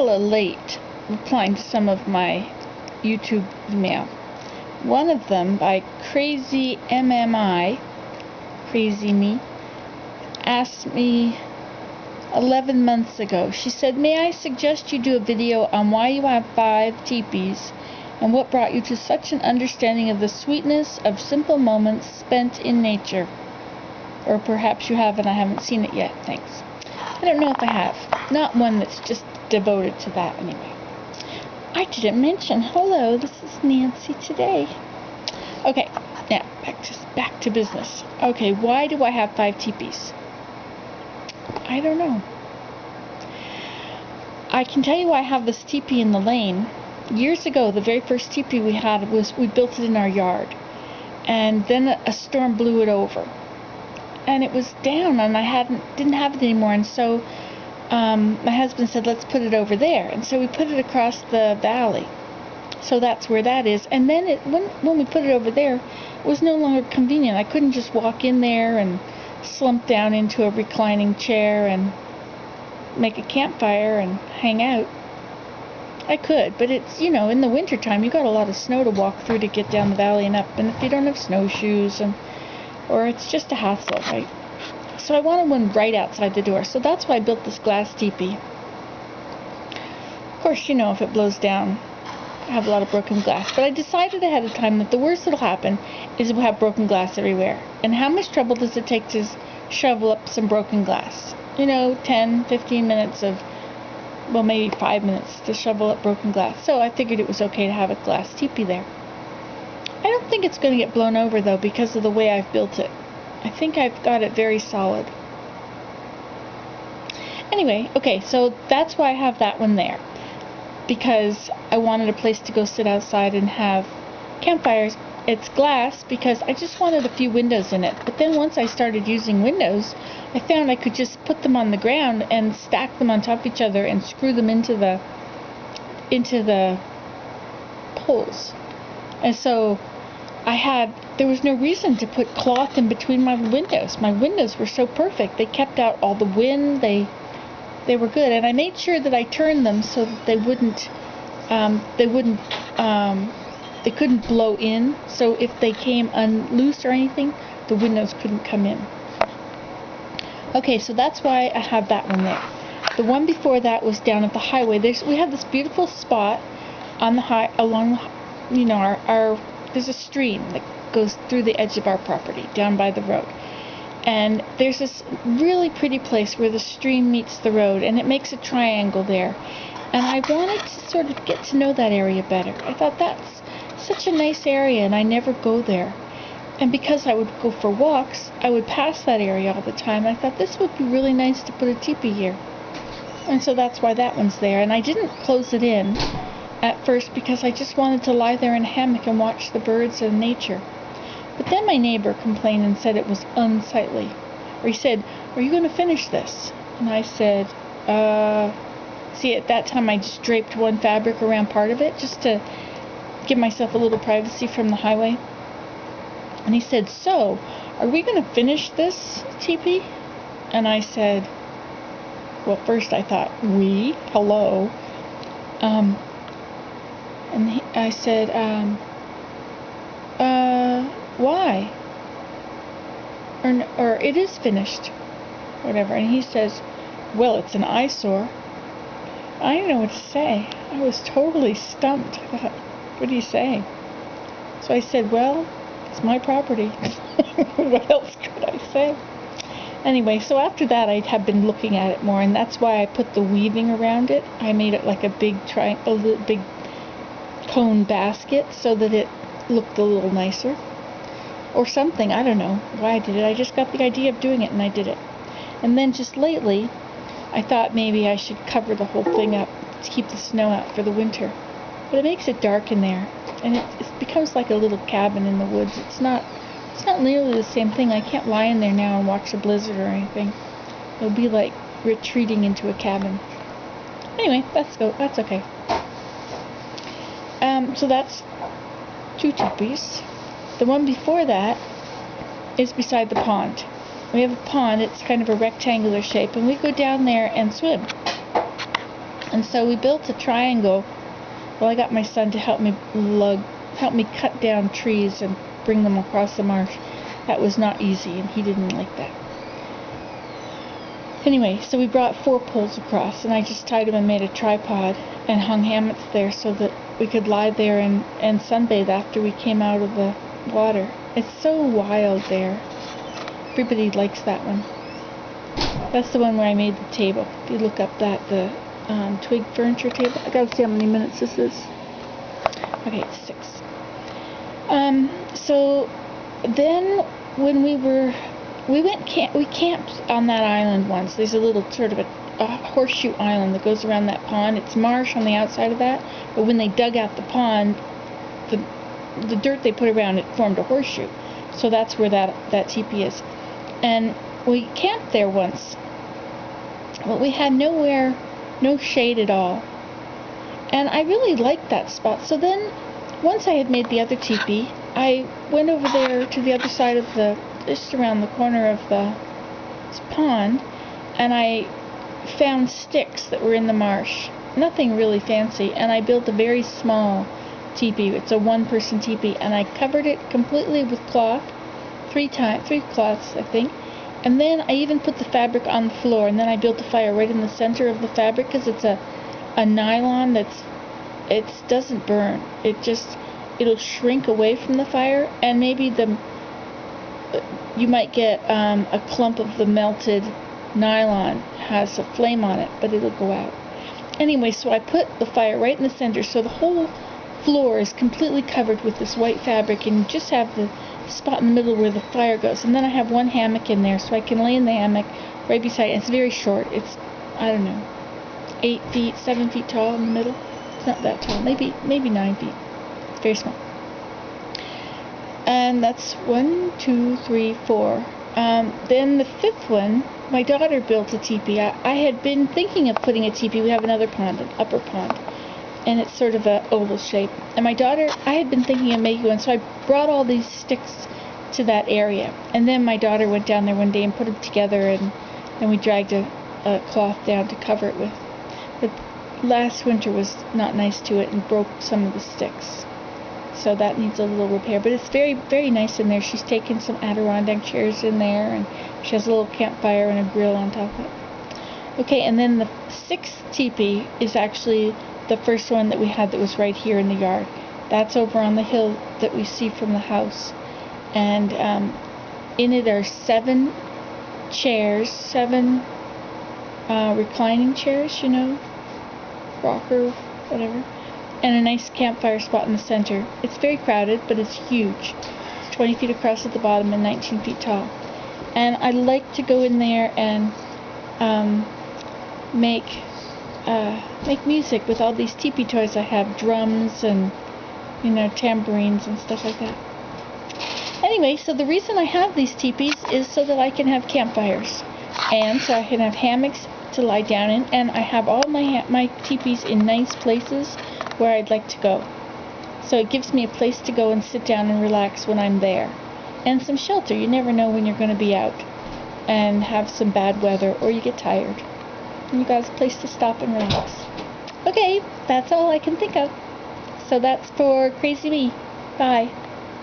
little late replying to some of my YouTube email. One of them by Crazy MMI, Crazy Me, asked me 11 months ago. She said, "May I suggest you do a video on why you have 5 teepees and what brought you to such an understanding of the sweetness of simple moments spent in nature?" Or perhaps you have and I haven't seen it yet. Thanks. I don't know if I have. Not one that's just devoted to that anyway. I didn't mention, hello, this is Nancy today. Okay, now back to business. Okay, why do I have 5 teepees? I don't know. I can tell you why I have this teepee in the lane. Years ago, the very first teepee we had we built it in our yard, and then a storm blew it over, and it was down, and I didn't have it anymore, and so my husband said, "Let's put it over there," and so we put it across the valley. So that's where that is. And then when we put it over there, it was no longer convenient. I couldn't just walk in there and slump down into a reclining chair and make a campfire and hang out. I could, but it's, in the wintertime, you got a lot of snow to walk through to get down the valley and up, and if you don't have snowshoes, or it's just a hassle, right? So I wanted one right outside the door, so that's why I built this glass teepee. Of course, if it blows down, I have a lot of broken glass, but I decided ahead of time that the worst that'll happen is we'll have broken glass everywhere. And how much trouble does it take to shovel up some broken glass? 10, 15 minutes of, well, maybe 5 minutes to shovel up broken glass. So I figured it was okay to have a glass teepee there. I don't think it's going to get blown over, though, because of the way I've built it. I think I've got it very solid. Anyway, okay, so that's why I have that one there. Because I wanted a place to go sit outside and have campfires. It's glass because I just wanted a few windows in it. But then once I started using windows, I found I could just put them on the ground and stack them on top of each other and screw them into the poles. And so there was no reason to put cloth in between my windows. My windows were so perfect. They kept out all the wind. They were good, and I made sure that I turned them so that they couldn't blow in. So if they came loose or anything, the windows couldn't come in. Okay, so that's why I have that one there. The one before that was down at the highway. We have this beautiful spot on the along, there's a stream that goes through the edge of our property down by the road. And there's this really pretty place where the stream meets the road, and it makes a triangle there. And I wanted to sort of get to know that area better. I thought that's such a nice area, and I never go there. And because I would go for walks, I would pass that area all the time. I thought this would be really nice to put a teepee here. And so that's why that one's there. And I didn't close it in at first because I just wanted to lie there in a hammock and watch the birds and nature. But then my neighbor complained and said it was unsightly. Or he said, "Are you going to finish this?" And I said, see, at that time I just draped one fabric around part of it just to give myself a little privacy from the highway. And he said, "So, are we going to finish this teepee?" And I said, well, first I thought, we? Hello? I said, why? Or it is finished, whatever. And he says, "Well, it's an eyesore." I didn't know what to say. I was totally stumped. I thought, what do you say? So I said, "Well, it's my property." What else could I say? Anyway, so after that I had been looking at it more, and that's why I put the weaving around it. I made it like a big big cone basket so that it looked a little nicer. Or something, I don't know why I did it. I just got the idea of doing it and I did it. And then just lately, I thought maybe I should cover the whole thing up to keep the snow out for the winter. But it makes it dark in there, and it becomes like a little cabin in the woods. It's not nearly the same thing. I can't lie in there now and watch a blizzard or anything. It'll be like retreating into a cabin. Anyway, that's okay. So that's 2 teepees. The one before that is beside the pond. We have a pond. It's kind of a rectangular shape, and we go down there and swim. And so we built a triangle. Well, I got my son to help me cut down trees and bring them across the marsh. That was not easy, and he didn't like that. Anyway, so we brought 4 poles across, and I just tied them and made a tripod and hung hammocks there so that we could lie there and sunbathe after we came out of the water. It's so wild there. Everybody likes that one. That's the one where I made the table. If you look up that, the twig furniture table. I gotta see how many minutes this is. Okay, it's 6. So then when we camped on that island once. There's a little sort of a horseshoe island that goes around that pond. It's marsh on the outside of that, but when they dug out the pond, the dirt they put around it formed a horseshoe. So that's where that teepee is. And we camped there once, but we had no shade at all. And I really liked that spot. So then, once I had made the other teepee, I went over there to the other side of just around the corner of the pond, and I found sticks that were in the marsh. Nothing really fancy, and I built a very small teepee. It's a 1-person teepee, and I covered it completely with cloth, 3 cloths, I think. And then I even put the fabric on the floor, and then I built a fire right in the center of the fabric, because it's a nylon it doesn't burn. It'll shrink away from the fire, and maybe you might get a clump of the melted nylon has a flame on it, but it'll go out. Anyway, so I put the fire right in the center, so the whole floor is completely covered with this white fabric, and you just have the spot in the middle where the fire goes. And then I have 1 hammock in there, so I can lay in the hammock right beside it. It's very short. It's, I don't know, 8 feet, 7 feet tall in the middle. It's not that tall, maybe 9 feet. It's very small. And that's 1, 2, 3, 4. Then the 5th one, my daughter built a teepee. I had been thinking of putting a teepee. We have another pond, an upper pond, and it's sort of an oval shape. And I had been thinking of making one, so I brought all these sticks to that area. And then my daughter went down there one day and put them together, and then we dragged a cloth down to cover it with. But last winter was not nice to it and broke some of the sticks. So that needs a little repair. But it's very, very nice in there. She's taken some Adirondack chairs in there, and she has a little campfire and a grill on top of it. Okay, and then the 6th teepee is actually the first one that we had that was right here in the yard. That's over on the hill that we see from the house. And in it are 7 chairs, 7 reclining chairs, rocker, whatever, and a nice campfire spot in the center. It's very crowded, but it's huge. It's 20 feet across at the bottom and 19 feet tall. And I like to go in there and make music with all these teepee toys I have, drums and tambourines and stuff like that. Anyway, so the reason I have these teepees is so that I can have campfires, and so I can have hammocks to lie down in, and I have all my teepees in nice places where I'd like to go. So it gives me a place to go and sit down and relax when I'm there, and some shelter. You never know when you're going to be out and have some bad weather, or you get tired, and you got a place to stop and relax. Okay, that's all I can think of. So that's for Crazy Me. Bye.